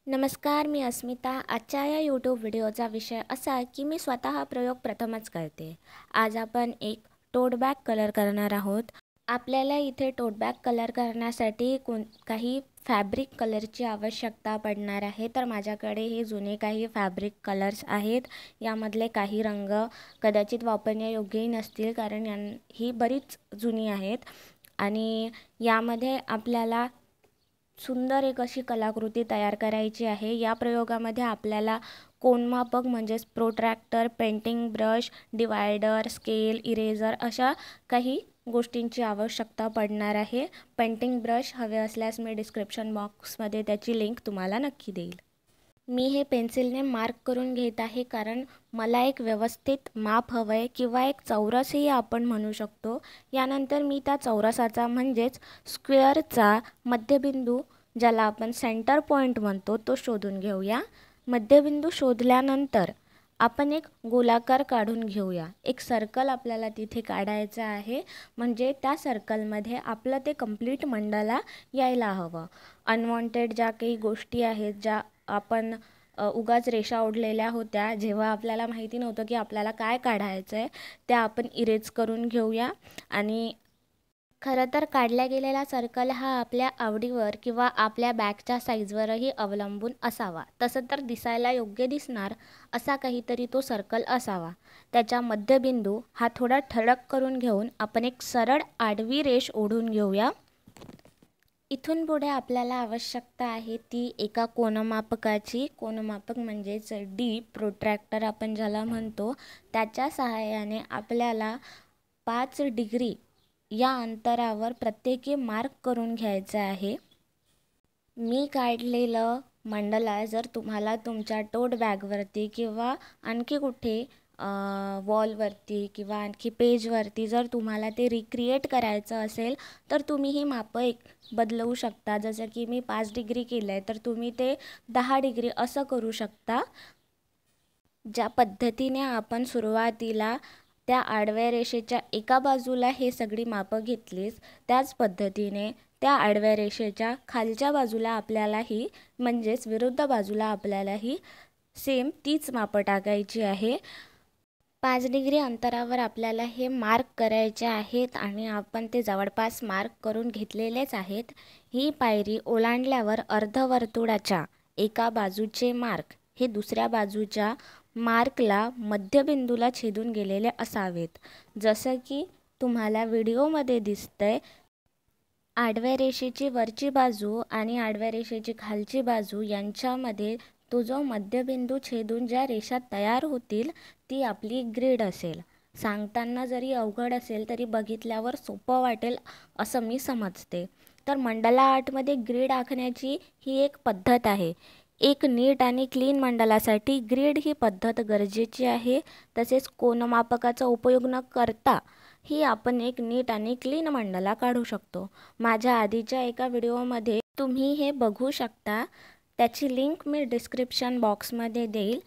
नमस्कार, मी अस्मिता. आजच्या या यूट्यूब व्हिडिओचा विषय असा की मी स्वतः हा प्रयोग प्रथमच करते. आज आपण एक टोट बॅग कलर करणार आहोत. आपल्याला इथे टोट बॅग कलर करण्यासाठी काही फॅब्रिक कलरची आवश्यकता पडणार आहे. तर माझ्याकडे हे जुने काही फॅब्रिक कलर्स आहेत. यामधले काही रंग कदाचित वापरण्यायोग्यही नसतील, कारण ही बरीच जुनी आहेत. आणि यामध्ये आपल्याला सुंदर एक अशी कलाकृती तयार करायची आहे. या प्रयोगामध्ये आपल्याला कोनमापक म्हणजेच protractor, painting brush, divider, scale, eraser अशा काही गोष्टींची आवश्यकता पडणार आहे. पेंटिंग ब्रश हवे असल्यास मी डिस्क्रिप्शन बॉक्समध्ये त्याची लिंक तुम्हाला नक्की देईल. मी हे पेन्सिलने मार्क करून घेत आहे, कारण मला एक व्यवस्थित माप हवं आहे, किंवा एक चौरसही आपण म्हणू शकतो. यानंतर मी त्या चौरसाचा म्हणजेच स्क्वेअरचा मध्यबिंदू, ज्याला आपण सेंटर पॉईंट म्हणतो, तो शोधून घेऊया. मध्यबिंदू शोधल्यानंतर आपण एक गोलाकार काढून घेऊया. एक सर्कल आपल्याला तिथे काढायचं आहे, म्हणजे त्या सर्कलमध्ये आपलं ते कंप्लीट मंडला यायला हवं. अनवॉन्टेड ज्या काही गोष्टी आहेत, ज्या आपण उगाच रेषा ओढलेल्या होत्या, जेव्हा आपल्याला माहिती नव्हतं की आपल्याला काय काढायचं आहे, त्या आपण इरेज करून घेऊया. आणि खरं तर काढल्या गेलेला सर्कल हा आपल्या आवडीवर किंवा आपल्या बॅगच्या साईजवरही अवलंबून असावा. तसं तर दिसायला योग्य दिसणार असा काहीतरी तो सर्कल असावा. त्याच्या मध्यबिंदू हा थोडा ठळक करून घेऊन आपण एक सरळ आडवी रेष ओढून घेऊया. इथून पुढे आपल्याला आवश्यकता आहे ती एका कोनमापकाची. कोनमापक म्हणजेच प्रोट्रॅक्टर आपण ज्याला म्हणतो, त्याच्या सहाय्याने आपल्याला 5 डिग्री या अंतरावर प्रत्येकी मार्क करून घ्यायचं आहे. मी काढलेलं मंडला जर तुम्हाला तुमच्या टोट बॅगवरती किंवा आणखी कुठे वॉलवरती किंवा आणखी पेजवरती जर तुम्हाला ते रिक्रिएट करायचं असेल, तर तुम्ही ही मापं बदलवू शकता. जसं की मी 5 डिग्री केलं आहे, तर तुम्ही ते 10 डिग्री असं करू शकता. ज्या पद्धतीने आपण सुरुवातीला त्या आडव्या रेषेच्या एका बाजूला हे सगळी मापं घेतलीस, त्याच पद्धतीने त्या आडव्या रेषेच्या खालच्या बाजूला आपल्यालाही, म्हणजेच विरुद्ध बाजूला आपल्यालाही सेम तीच मापं टाकायची आहे. 5 डिग्री अंतरावर आपल्याला हे मार्क करायचे आहेत, आणि आपण ते जवळपास मार्क करून घेतलेलेच आहेत. ही पायरी ओलांडल्यावर अर्धवर्तुळाच्या एका बाजूचे मार्क हे दुसऱ्या बाजूच्या मार्कला मध्यबिंदूला छेदून गेलेले असावेत. जसं की तुम्हाला व्हिडिओमध्ये दिसतंय, आडव्या रेषेची वरची बाजू आणि आडव्या रेषेची खालची बाजू यांच्यामध्ये तो जो मध्यबिंदू छेदून ज्या रेषा तयार होतील, ती आपली ग्रीड असेल. सांगताना जरी अवघड असेल, तरी बघितल्यावर सोपं वाटेल असं मी समजते. तर मंडला आर्टमध्ये ग्रीड आखण्याची ही एक पद्धत आहे. एक नीट आणि क्लीन मंडलासाठी ग्रीड ही पद्धत गरजेची आहे. तसेच कोनमापकाचा उपयोग न करता ही आपण एक नीट आणि क्लीन मंडला काढू शकतो. माझ्या आधीच्या एका व्हिडिओमध्ये तुम्ही हे बघू शकता. त्याची लिंक मी डिस्क्रिप्शन बॉक्समध्ये देईल.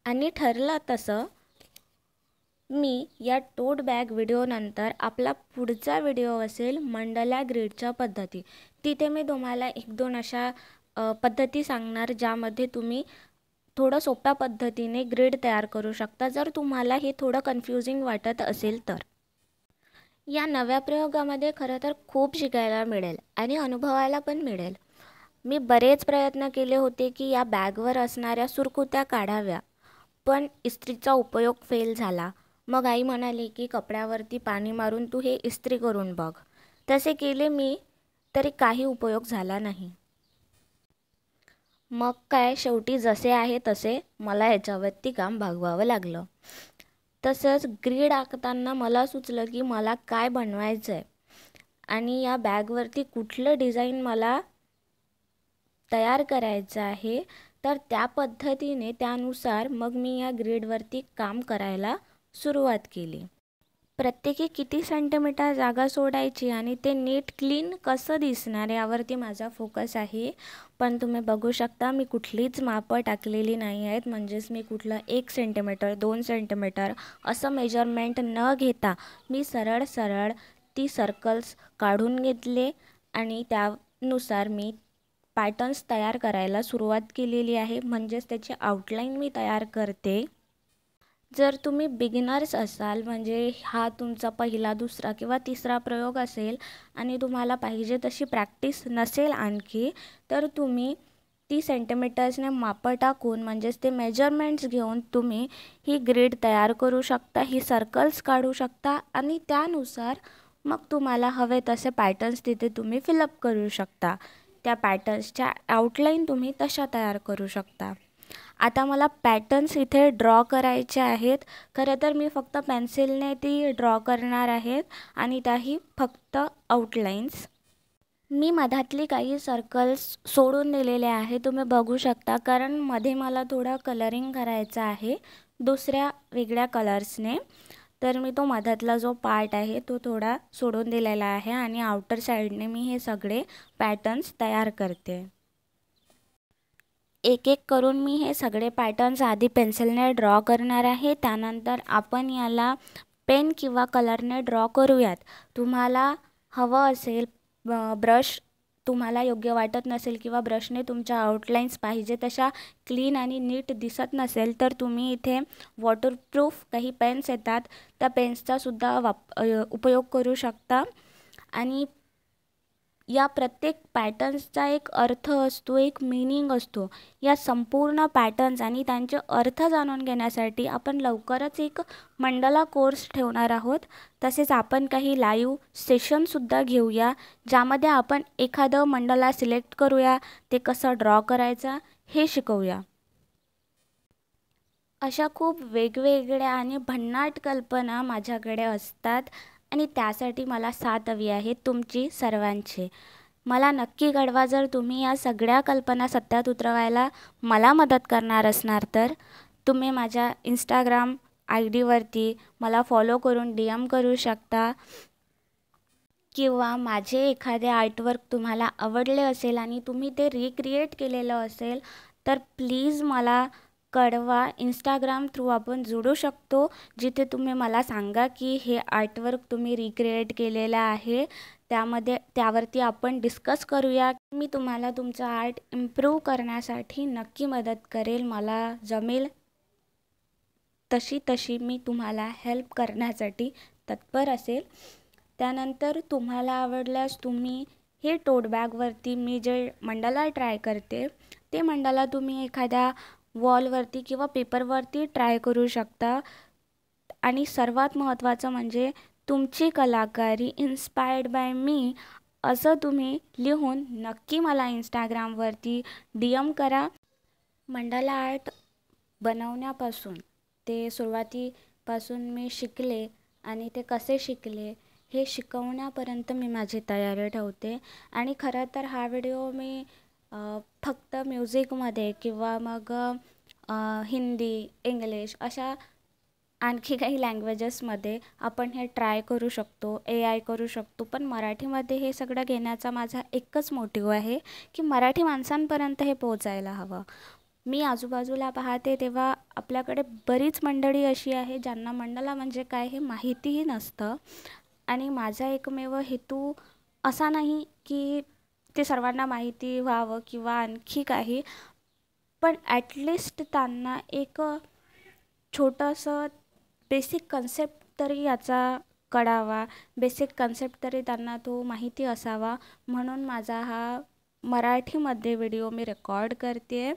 आणि ठरलं तसं मी या टोट बॅग व्हिडिओनंतर आपला पुढचा व्हिडिओ असेल मंडला ग्रीडच्या पद्धती. तिथे मी तुम्हाला 1-2 अशा पद्धती सांगणार, ज्यामध्ये तुम्ही थोडं सोप्या पद्धतीने ग्रीड तयार करू शकता, जर तुम्हाला हे थोडं कन्फ्युजिंग वाटत असेल तर. या नव्या प्रयोगामध्ये खरं तर खूप शिकायला मिळेल आणि अनुभवायला पण मिळेल. मी बरेच प्रयत्न केले होते की या बॅगवर असणाऱ्या सुरकुत्या काढाव्या, पण इस्त्रीचा उपयोग फेल झाला. मग आई म्हणाली की कपड्यावरती पाणी मारून तू हे इस्त्री करून बघ. तसे केले मी, तरी काही उपयोग झाला नाही. मग काय, शेवटी जसे आहे तसे मला याच्यावरती काम भागवावं लागलं. तसंच ग्रीड आखताना मला सुचलं की मला काय बनवायचं आहे आणि या बॅगवरती कुठलं डिझाईन मला तयार करायचं आहे. तर त्या पद्धतीने, त्यानुसार मग मी या ग्रीडवरती काम करायला सुरुवात केली. प्रत्येकी किती सेंटीमीटर जागा सोडायची आणि ते नीट क्लीन कसं दिसणार यावरती माझा फोकस आहे. पण तुम्ही बघू शकता, मी कुठलीच मापं टाकलेली नाही आहेत. म्हणजेच मी कुठलं 1 सेंटीमीटर 2 सेंटीमीटर असं मेजरमेंट न घेता मी सरळ सरळ ती सर्कल्स काढून घेतले आणि त्यानुसार मी पॅटर्न्स तयार करायला सुरुवात केलेली आहे, म्हणजेच त्याची आउटलाईन मी तयार करते. जर तुम्ही बिगिनर्स असाल, म्हणजे हा तुमचा पहिला, दुसरा किंवा तिसरा प्रयोग असेल आणि तुम्हाला पाहिजे तशी प्रॅक्टिस नसेल आणखी, तर तुम्ही 30 सेंटीमीटर्सने मापं टाकून, म्हणजेच ते मेजरमेंट्स घेऊन तुम्ही ही ग्रिड तयार करू शकता, ही सर्कल्स काढू शकता आणि त्यानुसार मग तुम्हाला हवे तसे पॅटर्न्स तिथे तुम्ही फिलअप करू शकता. त्या पॅटर्न्सच्या आउटलाईन तुम्ही तशा तयार करू शकता. आता मला पॅटर्न्स इथे ड्रॉ करायचे आहेत. खरं तर मी फक्त पेन्सिलने ती ड्रॉ करणार आहेत आणि त्याही फक्त आउटलाईन्स. मी मधातली काही सर्कल्स सोडून दिलेले आहे, तुम्ही बघू शकता, कारण मध्ये मला थोडा कलरिंग करायचा आहे दुसऱ्या वेगळ्या कलर्सने. तर मी तो मधातला जो पार्ट आहे तो थोडा सोडून दिलेला आहे आणि आउटर साईडने मी हे सगळे पॅटर्न्स तयार करते. एक एक करून मी हे सगळे पॅटर्न्स आधी पेन्सिलने ड्रॉ करणार आहे. त्यानंतर आपण याला पेन किंवा कलरने ड्रॉ करूयात. तुम्हाला हवं असेल ब्रश, तुम्हाला योग्य वाटत नसेल किंवा ब्रशने तुमच्या आउटलाईन्स पाहिजे तशा क्लीन आणि नीट दिसत नसेल, तर तुम्ही इथे वॉटरप्रूफ काही पेन्स येतात, त्या पेन्सचासुद्धा उपयोग करू शकता. आणि या प्रत्येक पॅटर्न्सचा एक अर्थ असतो, एक मीनिंग असतो. या संपूर्ण पॅटर्न्स आणि त्यांचे अर्थ जाणून घेण्यासाठी आपण लवकरच एक मंडला कोर्स ठेवणार आहोत. तसेच आपण काही लाईव्ह सेशनसुद्धा घेऊया, ज्यामध्ये आपण एखादं मंडला सिलेक्ट करूया, ते कसं ड्रॉ करायचं हे शिकवूया. अशा खूप वेगवेगळ्या आणि भन्नाट कल्पना माझ्याकडे असतात आणि त्यासाठी मला साथ हवी आहे तुमची सर्वांची. मला नक्की कळवा जर तुम्ही या सगळ्या कल्पना सत्यात उतरवायला मला मदत करणार असणार तर. तुम्ही माझ्या इंस्टाग्राम ID-वरती मला फॉलो करून DM करू शकता किंवा माझे एखादे आर्टवर्क तुम्हाला आवडले असेल आणि तुम्ही ते रिक्रिएट केलेलं असेल तर प्लीज मला कळवा. इंस्टाग्राम थ्रू आपण जोडू शकतो, जिथे तुम्ही मला सांगा की हे आर्टवर्क तुम्ही रिक्रिएट केलेलं आहे, त्यावरती आपण डिस्कस करूया. मी तुम्हाला तुमचं आर्ट इम्प्रूव्ह करण्यासाठी नक्की मदत करेल. मला जमेल तशी मी तुम्हाला हेल्प करण्यासाठी तत्पर असेल. त्यानंतर तुम्हाला आवडल्यास तुम्ही हे टोट बॅगवरती मी जे मंडला ट्राय करते ते मंडला तुम्ही एखाद्या वॉलवरती किंवा पेपरवरती ट्राय करू शकता. आणि सर्वात महत्त्वाचं म्हणजे तुमची कलाकारी इन्स्पायर्ड बाय मी असं तुम्ही लिहून नक्की मला इंस्टाग्रामवरती DM करा. मंडला आर्ट बनवण्यापासून ते सुरुवातीपासून मी शिकले आणि ते कसे शिकले हे शिकवण्यापर्यंत मी माझी तयारी ठेवते. आणि खरं तर हा व्हिडिओ मी फक्त म्युझिकमध्ये किंवा मग हिंदी, इंग्लिश अशा आणखी काही लँग्वेजेसमध्ये आपण हे ट्राय करू शकतो, AI करू शकतो. पण मराठीमध्ये हे सगळं घेण्याचा माझा एकच मोटिव्ह आहे की मराठी माणसांपर्यंत हे पोहोचायला हवं. मी आजूबाजूला पाहते तेव्हा आपल्याकडे बरीच मंडळी अशी आहे ज्यांना मंडला म्हणजे काय हे माहितीही नसतं. आणि माझा एकमेव हेतू असा नाही की ते सर्वांना माहिती व्हावं किंवा आणखी काही, पण ॲटलिस्ट त्यांना एक छोटंसं बेसिक कन्सेप्ट तरी याचा कळावा, बेसिक कन्सेप्ट तरी त्यांना तो माहिती असावा, म्हणून माझा हा मराठीमध्ये व्हिडिओ मी रेकॉर्ड करते आहे.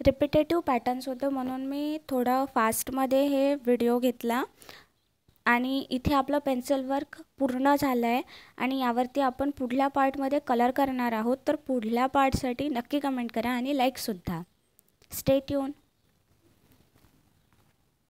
रिपिटेटिव्ह पॅटर्न्स होतं म्हणून मी थोडं फास्टमध्ये हे व्हिडिओ घेतला. आणि इथे आपलं पेन्सिल वर्क पूर्ण झालं आहे आणि यावरती आपण पुढल्या पार्टमध्ये कलर करणार आहोत. तर पुढल्या पार्टसाठी नक्की कमेंट करा आणि लाईकसुद्धा. Stay tune.